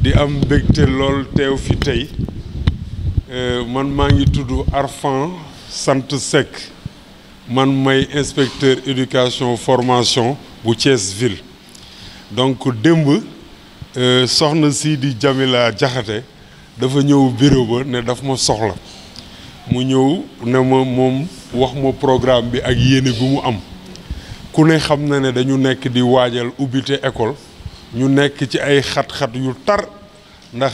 di am mbégte lool teew fi tey man maa ngi tudd Arfan sant Seck man may inspecteur éducation formation bu Thiès ville donc démb soxna si di Jamila Jaxate dafa ñëw bureau ba ne daf ma soxla mu ñëw ne ma moom wax ma programme bi ak yéene bu mu am ku ne xam na ne dañu nekk di waajal ubbite école ñu nekk ci ay xat-xat yu tar ndax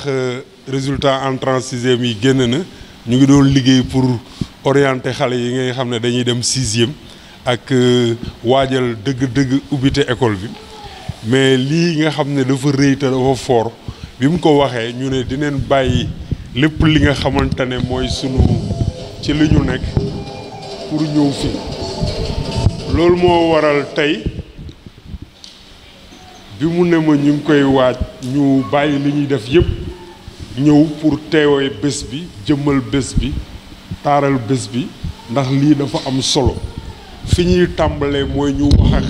résultat entrée en sixième yi génn na ñu ngi doon liggéey pour orienter xale yi nga xam ne dañuy dem sixième ak waajal dëgg-dëgg ubbite école bi mais lii nga xam ne dafa rëy te dafa fort bi mu ko waxee ñu ne dinañ bàyyi lépp li nga xamante ne mooy sunu ci li ñu nekk pour ñëw fi loolu moo waral tey bi mu ne ma ñu ngi koy waaj ñu bàyyi li ñuy def yépp ñëw pour teewee bés bi jëmmal bés bi taaral bés bi ndax lii dafa am solo fi ñuy tàmbalee mooy ñu wax ak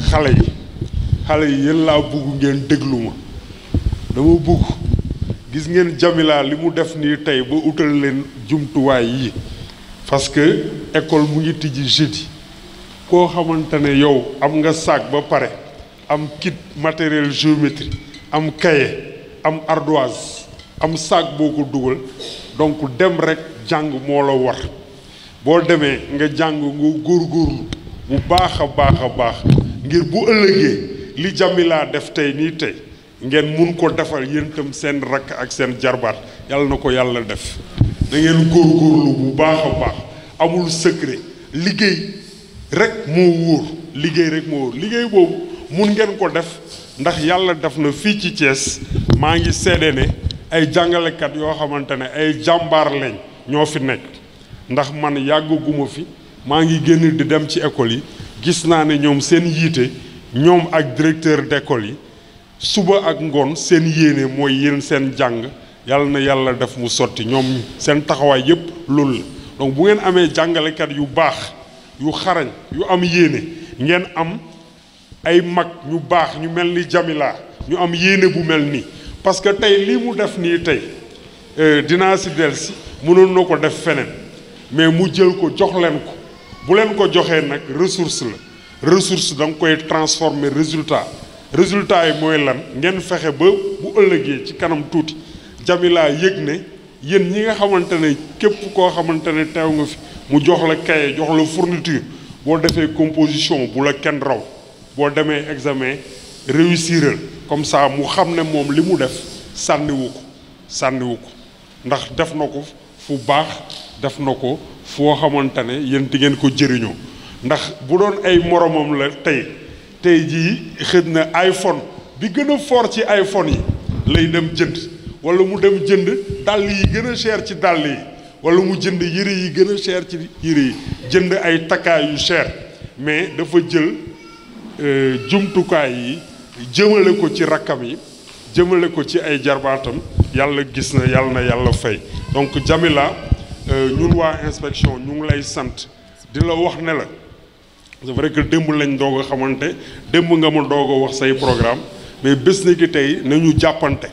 xale yi yéen laa bugg ngeen déglu ma dama bugg gis ngeen Jamila li mu def nii tey ba utal leen jumtuwaay yi parce que école mu ngi tijji jeudi koo xamante ne yow am nga sac ba pare am kit matériel géométrie am cahier am ardoise am sac boo ko dugal donc dem rek jàng moo la war boo demee nga jàng nga góorgóorlu bu baax a baax ngir bu ëllëgee li Jamila def tey nii tey ngeen mun ko defal yéen itam seen rakk ak seen jarbaat yàlla na ko yàlla def da ngeen góorgóorlu bu baax a baax amul secret liggéey rek moo wóor liggéey boobu mun ngeen ko def ndax yàlla def na fii ci Thiès maa ngi seede ne ay jàngalekat yoo xamante ne ay jàmbaar lañ ñoo fi nekk ndax man yàggaguma fi maa ngi génn di dem ci école yi gis naa ne ñoom seen yiite ñoom ak directeur d'école yi suba ak ngoon seen yéene mooy yéen seen jàng yàlla na yàlla def mu sotti ñoom seen taxawaay yépp loolu la donc bu ngeen amee jàngalekat yu baax yu xarañ yu am yéene ngeen am ay mag ñu baax ñu mel ni Jamila ñu am yéene bu mel nii parce que tey lii mu def nii tey dinaa si delsi mënoon na ko def feneen mais mu jël ko jox leen ko bu leen ko joxee nag ressource la ressource da nga koy transformer résultat yi mooy lan ngeen fexe ba bu ëllëgee ci kanam tuuti Jamila yëg ne yéen ñi nga xamante ne képp koo xamante ne teew nga fi mu jox la cahier jox la fourniture boo defee composition bu la kenn raw boo demee examen réussiral comme ça mu xam ne moom li mu def sànniwu ko ndax def na ko fu baax def na ko foo xamante ne yéen di ngeen ko jëriñoo ndax bu doon ay moromam la tey jii xëj na iPhone bi gën a fort ci iPhone yi lay dem jënd wala mu dem jënd dàll yi gën a cher ci dàll yi wala mu jënd yëre yi gën a cher ci yëre yi jënd ay takkaay yu cher mais dafa jël jumtukaay yi jëmale ko ci rakkam yi jëmale ko ci ay jarbaatam yàlla gis na yàlla fay donc Jamila ñun waa inspection ñu ngi lay sant di la wax ne la c'est vrai que démb lañ doog a xamante démb nga ma doog a wax say programme mais bés ni ki tey nañu jàppante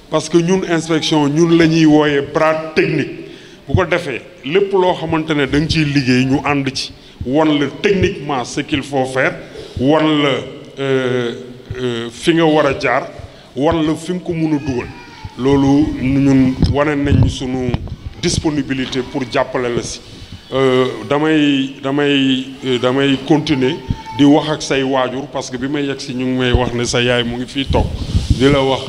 parce que ñun inspection ñun la ñuy wooyee bras technique bu ko defee lépp loo xamante ne da nga ciy liggéey ñu ànd ci wan la techniquement ce qu'il faut faire wan la fi nga war a jaar wan la fi nga ko mun a dugal loolu ñun wane nañ sunu disponibilité pour jàppale la si damay continuer di wax ak say waajur parce que bi may yegg si ñu ngi may wax ne sa yaay mu ngi fii toog di la wax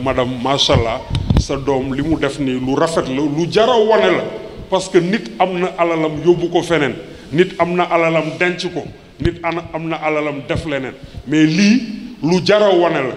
madame macha allah sa doom li mu def nii lu rafet la lu jara wane la parce que nit am na alalam yóbbu ko feneen nit am na alalam denc ko nit am na alalam def leneen mais lii lu jara wane la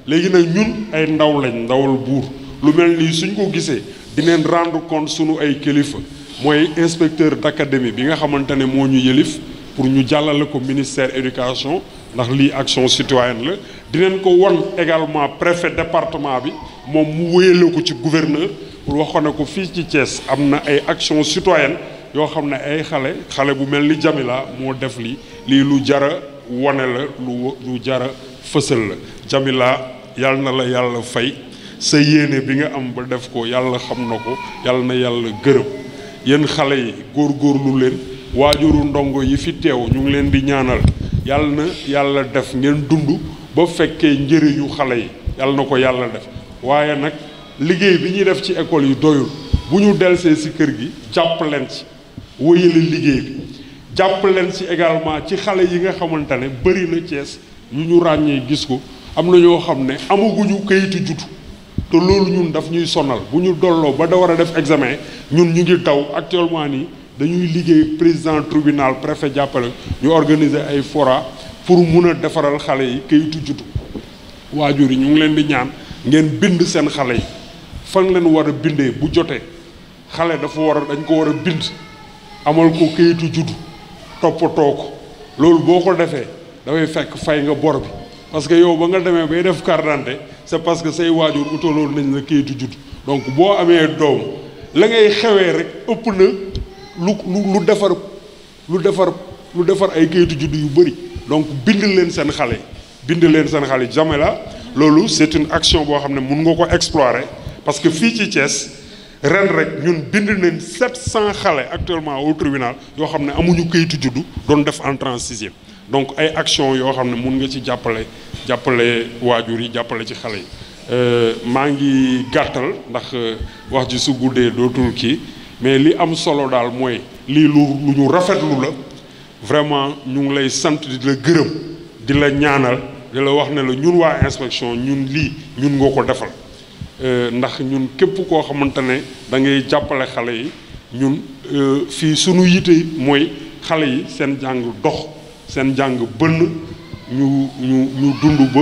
léegi nag ñun ay ndaw lañ ndawal buur lu mel nii suñ ko gisee dineen rendre compte sunu ay kilifa mooy inspecteur d'académie bi nga xamante ne moo ñu yëlif pour ñu jàllale ko ministère éducation ndax lii action citoyenne la dinañ ko won également préfet département bi moom mu wéyale ko ci gouverneur pour waxoon ne ko fii ci Thiès am na ay action citoyenne yoo xam ne ay xale bu mel ni Jamila moo def lii lu jara wane la lu jara fësal la Jamila yàlla na la yàlla fay sa yéene bi nga am ba def ko yàlla xam na ko yàlla na yàlla gërëm yéen xale yi góorgóorlu leen waajuru ndongo yi fi teew ñu ngi leen di ñaanal yàlla na yàlla def ngeen dund ba fekkee njëriñu xale yi yàlla na ko yàlla def waaye nag liggéey bi ñuy def ci école yi doyul bu ñu delsee ci kër gi jàpp leen ci wéyale liggéey bi jàpp leen ci également ci xale yi nga xamante ne bëri na Cees yu ñu ràññee gis ko am na ñoo xam ne amaguñu kayitu juddu te loolu ñun daf ñuy sonal bu ñu dolloo ba da war a def examen ñun ñu ngi daw actuellement nii dañuy liggéey président tribunal préfet jàppale ñu organiser ay fora pour mun a defaral xale yi kayitu juddu waajur yi ñu ngi leen di ñaan ngeen bind seen xale yi fan leen war a bindee bu jotee xale dafa war a dañ ko war a bind amal ko kayitu juddu toppatoo ko loolu boo ko defee dafay fekk fay nga bor bi parce que yow ba nga demee bay def carte d'identité c'est parce que say waajur utaloon nañ la kayitu juddu donc boo amee doom la ngay xewee rek ëpp na lu defar ay kayitu juddu yu bëri donc bind leen seen xale yi Jamila loolu c'est une action boo xam ne mun nga ko explorer parce que fii ci Thiès ren rek ñun bind nañ 700 xale actuellement au tribunal yoo xam ne amuñu kayitu juddu doon def entrée en sixième donc ay action yoo xam ne mun nga ci jàppale waajur yi jàppale ci xale yi maa ngi gàttal ndax wax ji su guddee dootul kii mais li am solo daal mooy lii lu ñu rafetlu la vraiment ñu ngi lay sant di la gërëm di la ñaanal di la wax ne la ñun waa inspection ñun lii ñun nga ko defal ndax ñun képp koo xamante ne da ngay jàppale xale yi ñun fii sunu yite mooy xale yi seen jàng dox seen jàng bënn ñu dund ba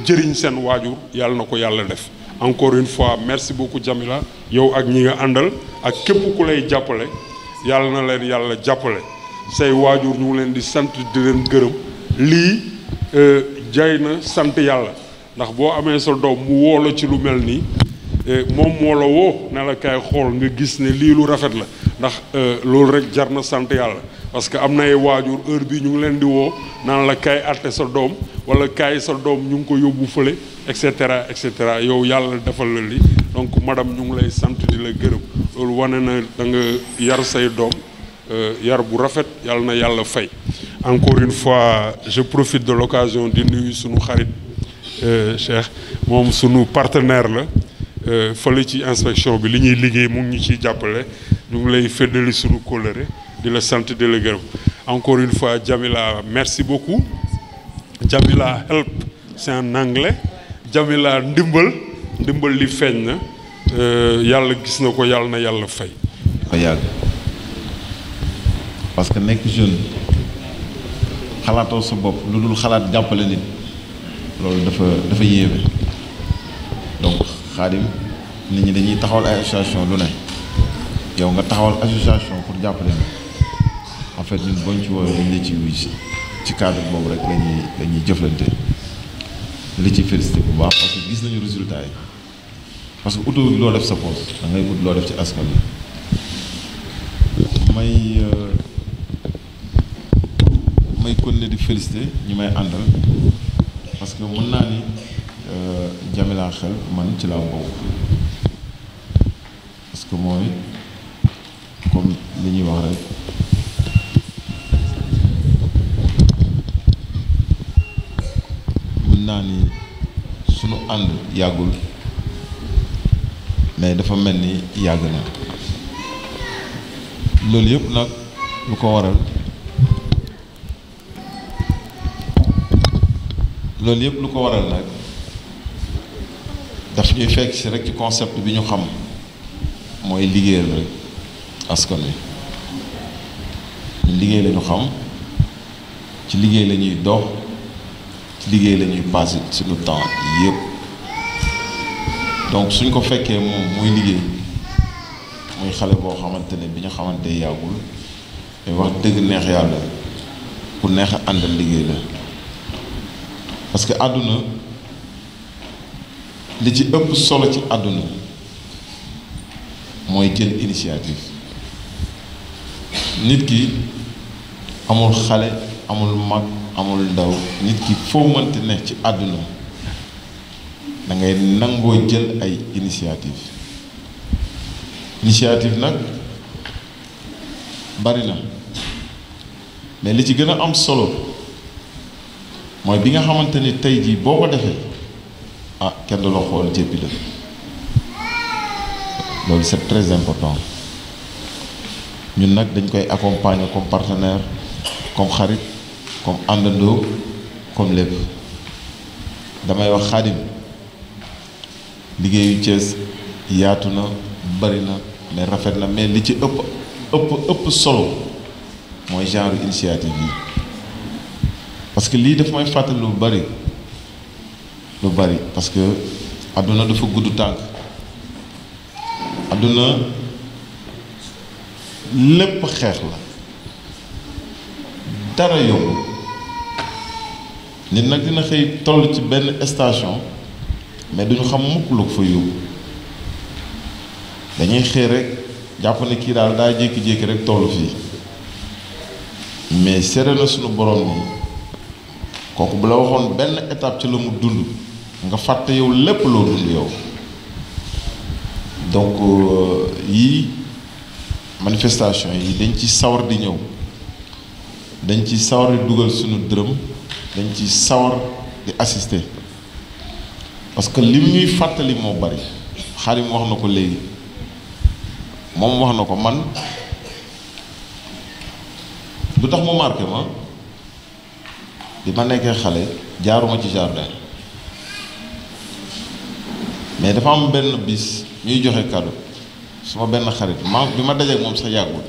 jëriñ seen waajur yàlla na ko yàlla def encore une fois merci beaucoup Jamila yow ak ñi nga àndal ak képp ku lay jàppale yàlla na leen yàlla jàppale say waajur ñu ngi leen di sant di leen gërëm lii jay na sant yàlla ndax boo amee sa doom mu woo la ci lu mel nii moom moo la woo ne la kaay xool nga gis ne lii lu rafet la ndax loolu rek jar na sant yàlla parce que am na ay waajur heure bi ñu ngi leen di woo naan la kaay àtte sa doom wala kaay sa doom ñu ngi ko yóbbu fële et cetera yow yàlla defal la li donc madame ñu ngi lay sant di la gërëm loolu wane na da nga yar say doom yar bu rafet yàlla na yàlla fay encore une fois je profite de l'occasion di nuyu sunu xarit Cheikh moom sunu partenaire la fële ci inspection bi li ñuy liggéey mu ngi ñu ciy jàppale ñu ngi lay feddali sunu kóllëre di la sant di la gërëm encore une fois Jamila merci beaucoup Jamila help c'est en anglais Jamila ndimbal li feeñ na yàlla gis na ko yàlla na yàlla fay ko yàgg parce que nekk jeune xalaatoo sa bopp lu dul xalaat jàppale nit loolu dafa yéeme donc Xaadim nit ñi dañuy taxawal ay association lu ne yow nga taxawal association pour jàppale nit en fait ñun boñ ci woowee dañ la ci wuy ci cadre boobu rek lañuy jëflante li ci félicité bu baax parce que gis nañu résultat yi parce que uto loo def sa poche da ngay ut loo def ci askan bi may continuer di félicité ñi may àndal parce que mën naa ni Jamila xel man ci laa bokk parce que mooy comme li ñuy wax rek mën naa ni sunu ànd yàggul mais dafa mel ni yàgg na loolu yëpp nag lu ko waral nag daf ñuy fekk si rek ci concept bi ñu xam mooy liggéeyal rek askan wi ñu liggéey la ñu xam ci liggéey la ñuy dox ci liggéey la ñuy passé suñu temps yëpp donc suñ ko fekkee moom muy liggéey muy xale boo xamante ne bi ñu xamante yàggul mais wax dëgg neex yàlla ku neex a àndal liggéey la parce que àdduna li ci ëpp solo ci àdduna mooy jël initiative nit ki amul xale amul mag amul ndaw nit ki foo mënti ne ci àdduna da ngay nangoo jël ay initiative nag bari na mais li ci gën a am solo mooy bi nga xamante ni tey jii boo ko defee kenn du la xool jéppi la loolu c'est très important ñun nag dañ koy accompagner comme partenaire comme xarit comme àndandoo comme lépp damay wax Xaadim liggéeyu Thiès yaatu na bari na mais rafet na mais li ci ëpp solo mooy genre initiative yi parce que lii daf may fàttali lu bari parce que àdduna dafa gudd tànk àdduna lépp xeex la dara yomb nit nag dina xëy toll ci benn station mais duñu xam mukk lu ko fa yóbbu dañuy xëy rek jàpp ne kii daal daa jékki-jékki rek toll fii mais seere na suñu borom ni kooku bu la waxoon benn étape ci la mu dund nga fàtte yow lépp loo dund yow donc yii manifestation yi dañ ci sawar di ñëw dañ ci sawar di dugal suñu dërëm dañ ci sawar di assister parce que lim ñuy fàttali moo bari Xaadim wax na ko léegi moom wax na ko man lu tax mu marqué ma bi ma nekkee xale jaaruma ci jardin mais dafa am benn bis ñuy joxe cadeau suma benn xarit bi ma dajeek moom sax yàggul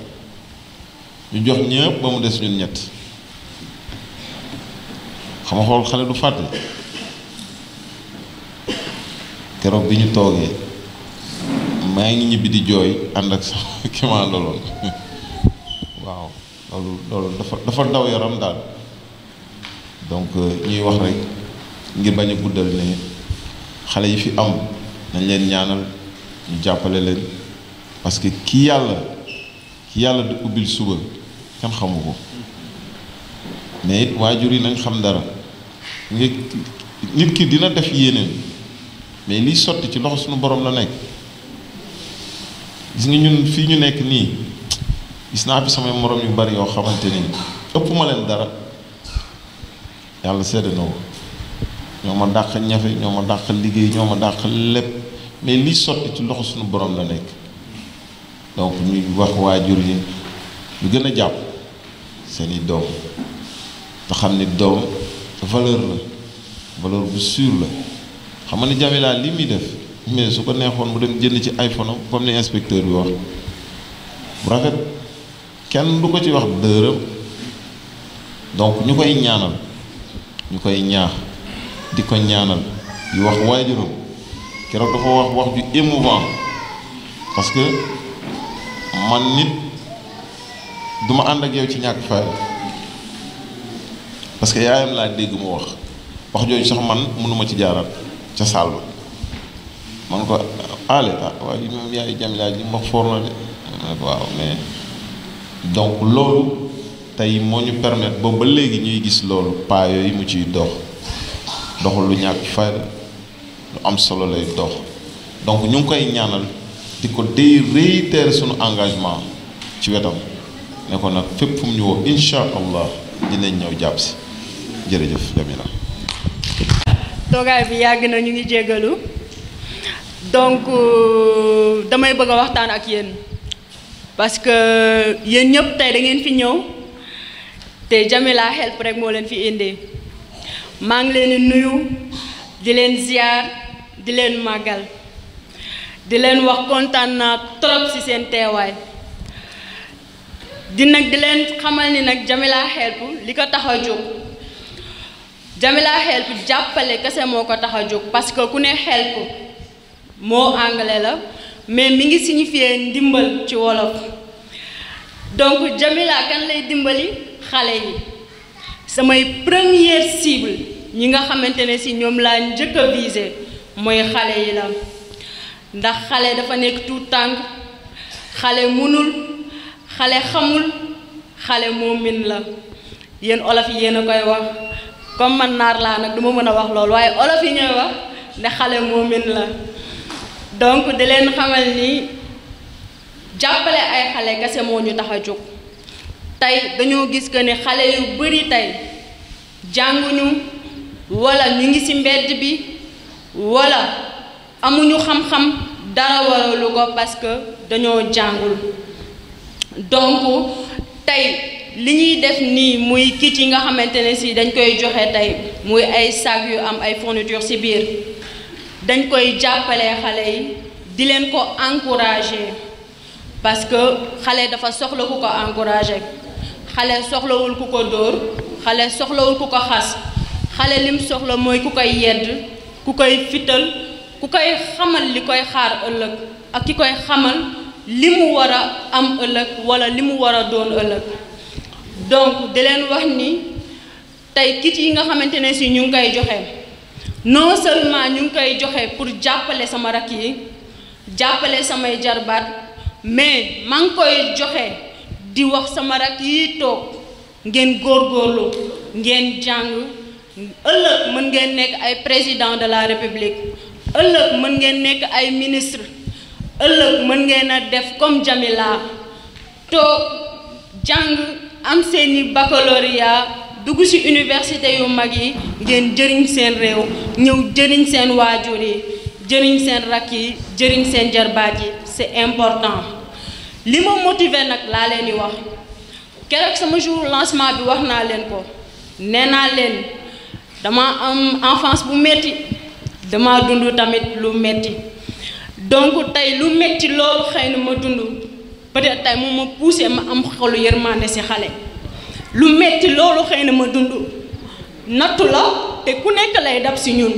ñu jox ñëpp ba mu des ñun ñett xam nga xool xale du fàtte keroog bi ñu toogee maa ngi ñibbi di jooy ànd ak sama ki ma àndaloon waaw loolu dafa daw yaram daal donc ñuy wax rek ngir bañ a guddal ne xale yi fi am nañ leen ñaanal ñu jàppale leen parce que ki yàlla di ubbil suba kenn xamu ko mais it waajur yi nañ xam dara nit ki dina def yéeneen mais liy sotti ci loxo suñu borom la nekk gis nga ñun fii ñu nekk nii gis naa fi samay morom yu bari yoo xamante ni ëpp ma leen dara yàlla sedd na ko ñoo ma dàq ñafe ñoo ma dàq liggéey ñoo ma dàq lépp mais liy sotti ci loxo suñu borom la nekk donc ñuy wax waajur yi ñu gën a jàpp seeni doom te xam ni doom valeur bu sûre la xam nga ni Jamila li muy def mais su ko neexoon mu dem jënd ci iPhone comme ni inspecteur bi wax bu rafet kenn du ko ci wax dërëm donc ñu koy ñaanal ñu koy ñaax di ko ñaanal yu wax waajuram keroog dafa wax ju émouvant parce que man nit duma ànd ak yow ci ñàkk fay parce que yaayam laa dégg mu wax jooju sax man mënuma ci jaaraat ca saal ba man ko ale waaye moom yaay Jamila ji wax foor na de waaw mais donc loolu tey moo ñu permettre boobu ba léegi ñuy gis loolu paa yooyu mu ciy doxul lu ñàkk fayda lu am solo lay dox donc ñu ngi koy ñaanal di ko réitérer sunu engagement ci wetam ne ko nag fépp fu mu ñu woo incha allah dinañ ñëw jàpp si jërëjëf Jamila. toogaay bi yàgg na ñu ngi jéggalu donc damay bëgg a waxtaan ak yéen parce que yéen ñëpp tey da ngeen fi ñëw te Jamila Help rek moo leen fi indi maa ngi leen di nuyu di leen ziar di leen màggal di leen wax kontaan naa trop ci seen teewaay di leen xamal ni nag Jamila Help li ko tax a jóg Jamila Help jàppale kese moo ko tax a jóg parce que ku ne help moo anglais la mais mi ngi signifier ndimbal ci wolof donc Jamila kan lay dimbali xale yi samay première cible ñi nga xamante ne ci ñoom laa njëkk a viser mooy xale yi la ndax xale dafa nekk tout tànk xale mënul xale xamul xale moo min la yéen olof yi yéen a koy wax comme man naar laa nag du ma mën a wax loolu waaye olof yi ñooy wax ne xale moomin la donc di leen xamal ni jàppale ay xale kese moo ñu tax a jóg tey dañoo gis que ni xale yu bari tey jànguñu wala ñu ngi ci mbedd bi wala amuñu xam-xam dara waralu ko parce que dañoo jàngul donc tey li ñuy def nii muy kit yi nga xamante ne si dañ koy joxe tey muy ay sac yu am ay fourniture ci biir dañ koy jàppale xale yi di leen ko encourager parce que xale dafa soxla ku ko encourager xale soxlawul ku ko dóor xale soxlawul ku ko xas xale lim soxla mooy ku koy yedd ku koy fital ku koy xamal li koy xaar ëllëg ak ki koy xamal li mu war a am ëllëg wala li mu war a doon ëllëg donc di leen wax ni tey kit yi nga xamante ne si ñu ngi koy joxe non seulement ñu ngi koy joxe pour jàppale sama rakk yi jàppale samay jarbaat mais maa ngi koy joxe di wax sama rakk yi toog ngeen góorgóorlu ngeen jàng ëllëg mën ngeen nekk ay président de la république ëllëg mën ngeen nekk ay ministre ëllëg mën ngeen a def comme Jamila toog jàng am seeni baccalauréat dugg ci université yu mag yi ngeen jëriñ seen réew ñëw jëriñ seen waajur yi jëriñ seen rakk yi jëriñ seen jarbaat yi c'est important li ma motiver nag laa leen di wax keroog sama jour lancement bi wax naa leen ko nee naa leen dama am enfance bu metti dama dund tamit lu metti donc tey lu metti loolu xëy na ma dund peut-être tey moom ma poussé ma am xolu yërmande ci xale lu metti loolu xëy na ma dund nattu la te ku nekk lay dab ci ñun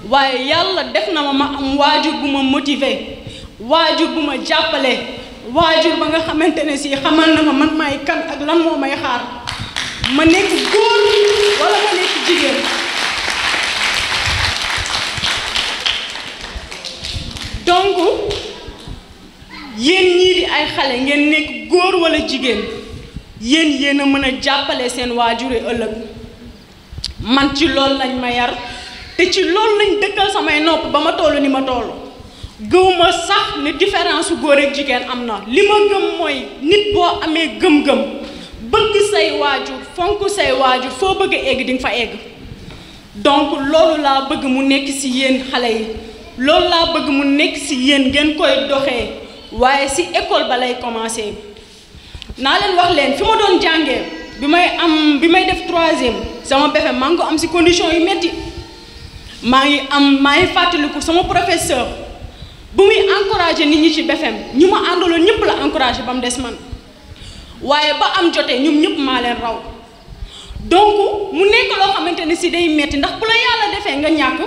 waaye yàlla def na ma am waajur bu ma motivé waajur bu ma jàppale waajur ba nga xamante ne si xamal na ma man maay kan ak lan moo may xaar ma nekk góor wala ma nekk jigéen donc yéen ñii di ay xale ngeen nekk góor wala jigéen yéen a mën a jàppale seen waajur yi ëllëg man ci loolu lañ ma yar te ci loolu lañ dëkkal samay nopp ba ma toll ni ma toll gëwuma sax ne différence su góor ak jigéen am na li ma gëm mooy nit boo amee gëm-gëm bëgg say waajur fonk say waajur foo bëgg a egg di nga fa egg donc loolu laa bëgg mu nekk ci yéen xale yi loolu laa bëgg mu nekk ci yéen ngeen koy doxee waaye ci école ba lay commencer naa leen wax leen fi ma doon jàngee bi may def troisième sama BFEM maa ngi ko am ci condition yu metti maa ngi fàttaliku sama professeur bu muy encourager nit ñi ci BFEM ñu ma àndaloon ñëpp la encourager ba mu des man waaye ba am jotee ñoom ñëpp maa leen raw donc mu nekk loo xamante ne ci day metti ndax bu la yàlla defee nga ñàkk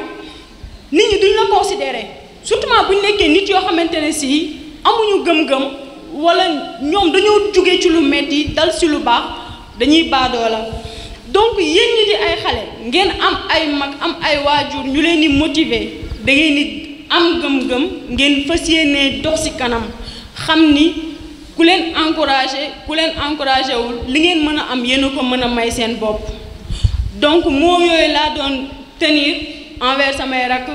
nit ñi duñ la considérer surtout bu ñu nekkee nit yoo xamante ne ci amuñu gëm-gëm wala ñoom dañoo jóge ci lu metti dal ci lu baax dañuy baadoo la donc yéen ñi di ay xale ngeen am ay mag am ay waajur ñu leen di motiver da ngeen di am gëm-gëm ngeen fas yéenee dox ci kanam xam ni ku leen encouragé wul li ngeen mën a am yéen a ko mën a may seen bopp donc moo yooyu laa doon tenir envers samay rakk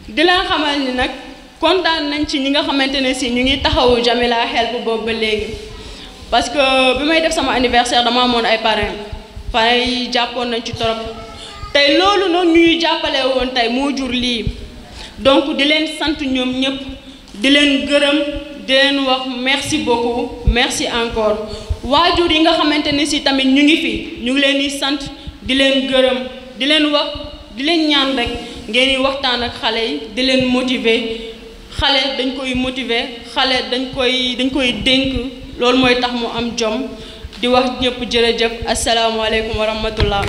di leen xamal ni nag kontaan nañ ci ñi nga xamante ne si ñu ngi taxawu Jamila Help boobu ba léegi parce que bi may def sama anniversaire dama amoon ay parrains yi jàppoon nañ ci torop tey loolu noonu ñuy jàppale woon tey moo jur lii donc di leen sant ñoom ñëpp di leen gërëm di leen wax merci beaucoup merci encore waajur yi nga xamante ne si tamit ñu ngi fi ñu ngi leen di sant di leen gërëm di leen wax di leen ñaan rek ngeen di waxtaan ak xale yi di leen motiver xale dañ koy motiver xale dañ koy dénk loolu mooy tax mu am jom di wax ñëpp jërëjëf asalaamaaleykum wa rahmatullah